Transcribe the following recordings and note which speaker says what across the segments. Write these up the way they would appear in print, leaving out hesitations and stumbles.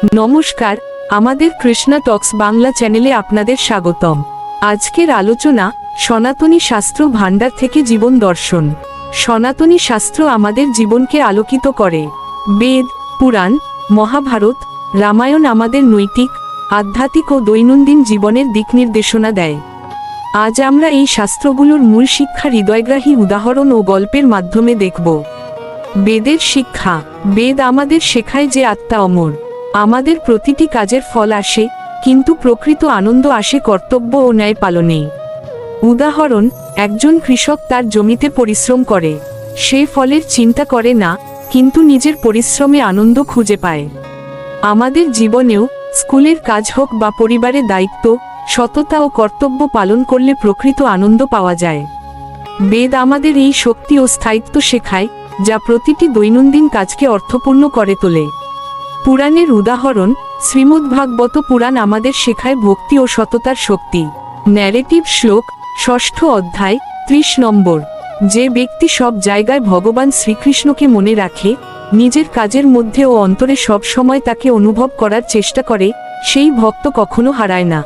Speaker 1: নমস্কার, আমাদের কৃষ্ণা টক্স বাংলা চ্যানেলে আপনাদের স্বাগতম। আজকের আলোচনা সনাতনী শাস্ত্র ভাণ্ডার থেকে জীবন দর্শন। সনাতনী শাস্ত্র আমাদের জীবনকে আলোকিত করে। বেদ, পুরাণ, মহাভারত, রামায়ণ আমাদের নৈতিক, আধ্যাত্মিক ও দৈনন্দিন জীবনের দিক নির্দেশনা দেয়। আজ আমরা এই শাস্ত্রগুলোর মূল শিক্ষা হৃদয়গ্রাহী উদাহরণ ও গল্পের মাধ্যমে দেখব। বেদের শিক্ষা। বেদ আমাদের শেখায় যে আত্মা অমর। আমাদের প্রতিটি কাজের ফল আসে, কিন্তু প্রকৃত আনন্দ আসে কর্তব্য ও ন্যায় পালনে। উদাহরণ, একজন কৃষক তার জমিতে পরিশ্রম করে। সে ফলের চিন্তা করে না, কিন্তু নিজের পরিশ্রমে আনন্দ খুঁজে পায়। আমাদের জীবনেও, স্কুলের কাজ হোক বা পরিবারের দায়িত্ব, সততা ও কর্তব্য পালন করলে প্রকৃত আনন্দ পাওয়া যায়। বেদ আমাদের এই শক্তি ও স্থায়িত্ব শেখায়, যা প্রতিটি দৈনন্দিন কাজকে অর্থপূর্ণ করে তোলে। পুরাণের উদাহরণ, শ্রীমদ্ভাগবত পুরাণ আমাদের শেখায় ভক্তি ও সততার শক্তি। ন্যারেটিভ শ্লোক, ৬ষ্ঠ অধ্যায়, ৩০ নম্বর। যে ব্যক্তি সব জায়গায় ভগবান শ্রীকৃষ্ণকে মনে রাখে, নিজের কাজের মধ্যে ও অন্তরে সব সময় তাকে অনুভব করার চেষ্টা করে, সেই ভক্ত কখনো হারায় না।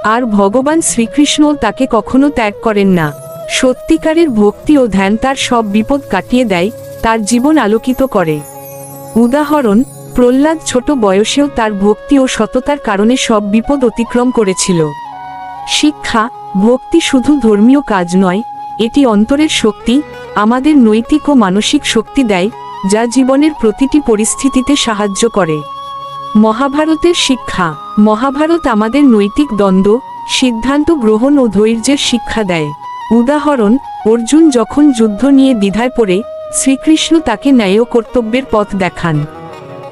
Speaker 1: আর ভগবান শ্রীকৃষ্ণও তাকে কখনো ত্যাগ করেন না। সত্যিকারের ভক্তি ও ধ্যান তার সব বিপদ কাটিয়ে দেয়, তার জীবন আলোকিত করে। উদাহরণ, প্রহ্লাদ ছোট বয়সেও তার ভক্তি ও সততার কারণে সব বিপদ অতিক্রম করেছিল। শিক্ষা। ভক্তি শুধু ধর্মীয় কাজ নয়, এটি অন্তরের শক্তি, আমাদের নৈতিক ও মানসিক শক্তি দেয়, যা জীবনের প্রতিটি পরিস্থিতিতে সাহায্য করে। মহাভারতের শিক্ষা। মহাভারত আমাদের নৈতিক দ্বন্দ্ব, সিদ্ধান্ত গ্রহণ ও ধৈর্যের শিক্ষা দেয়। উদাহরণ, অর্জুন যখন যুদ্ধ নিয়ে দ্বিধায় পড়ে, শ্রীকৃষ্ণ তাকে ন্যায় ও কর্তব্যের পথ দেখান।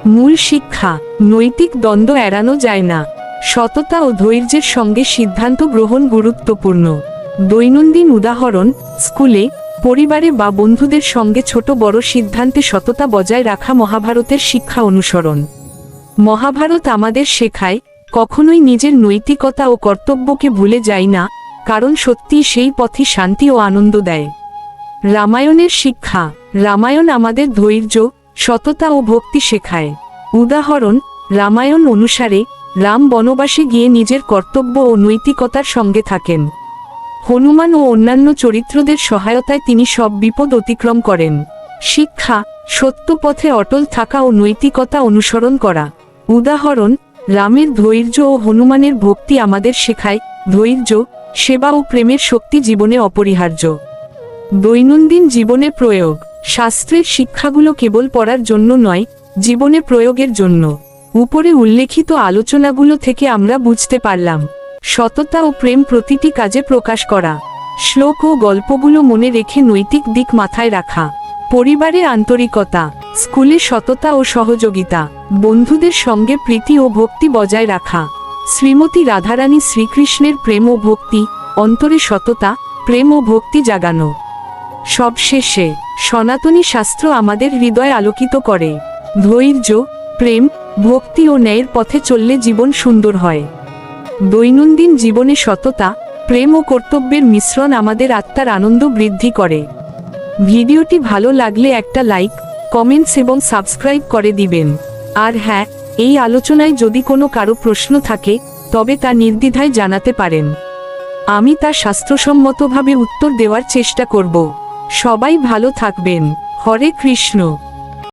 Speaker 1: মূল শিক্ষা। নৈতিক দ্বন্দ্ব এড়ানো যায় না। সততা ও ধৈর্যের সঙ্গে সিদ্ধান্ত গ্রহণ গুরুত্বপূর্ণ। দৈনন্দিন উদাহরণ, স্কুলে, পরিবারে বা বন্ধুদের সঙ্গে ছোট বড় সিদ্ধান্তে সততা বজায় রাখা মহাভারতের শিক্ষা অনুসরণ। মহাভারত আমাদের শেখায়, কখনোই নিজের নৈতিকতা ও কর্তব্যকে ভুলে যায় না, কারণ সত্যিই সেই পথই শান্তি ও আনন্দ দেয়। রামায়ণের শিক্ষা। রামায়ণ আমাদের ধৈর্য, সততা ও ভক্তি শেখায়। উদাহরণ, রামায়ণ অনুসারে, রাম বনবাসে গিয়ে নিজের কর্তব্য ও নৈতিকতার সঙ্গে থাকেন। হনুমান ও অন্যান্য চরিত্রদের সহায়তায় তিনি সব বিপদ অতিক্রম করেন। শিক্ষা। সত্য পথে অটল থাকা ও নৈতিকতা অনুসরণ করা। উদাহরণ, রামের ধৈর্য ও হনুমানের ভক্তি আমাদের শেখায়, ধৈর্য, সেবা ও প্রেমের শক্তি জীবনে অপরিহার্য। দৈনন্দিন জীবনে প্রয়োগ। শাস্ত্রের শিক্ষাগুলো কেবল পড়ার জন্য নয়, জীবনে প্রয়োগের জন্য। উপরে উল্লেখিত আলোচনাগুলো থেকে আমরা বুঝতে পারলাম, সততা ও প্রেম প্রতিটি কাজে প্রকাশ করা। শ্লোক ও গল্পগুলো মনে রেখে নৈতিক দিক মাথায় রাখা। পরিবারে আন্তরিকতা, স্কুলে সততা ও সহযোগিতা, বন্ধুদের সঙ্গে প্রীতি ও ভক্তি বজায় রাখা। শ্রীমতী রাধারানী শ্রীকৃষ্ণের প্রেম ও ভক্তি, অন্তরে সততা, প্রেম ও ভক্তি জাগানো। সবশেষে, সনাতনী শাস্ত্র আমাদের হৃদয় আলোকিত করে। ধৈর্য, প্রেম, ভক্তি ও ন্যায়ের পথে চললে জীবন সুন্দর হয়। দৈনন্দিন জীবনে সততা, প্রেম ও কর্তব্যের মিশ্রণ আমাদের আত্মার আনন্দ বৃদ্ধি করে। ভিডিওটি ভালো লাগলে একটা লাইক, কমেন্টস এবং সাবস্ক্রাইব করে দিবেন। আর হ্যাঁ, এই আলোচনায় যদি কোনো কারো প্রশ্ন থাকে, তবে তা নির্দ্বিধায় জানাতে পারেন। আমি তা শাস্ত্রসম্মতভাবে উত্তর দেওয়ার চেষ্টা করব। সবাই ভালো থাকবেন। হরে কৃষ্ণ।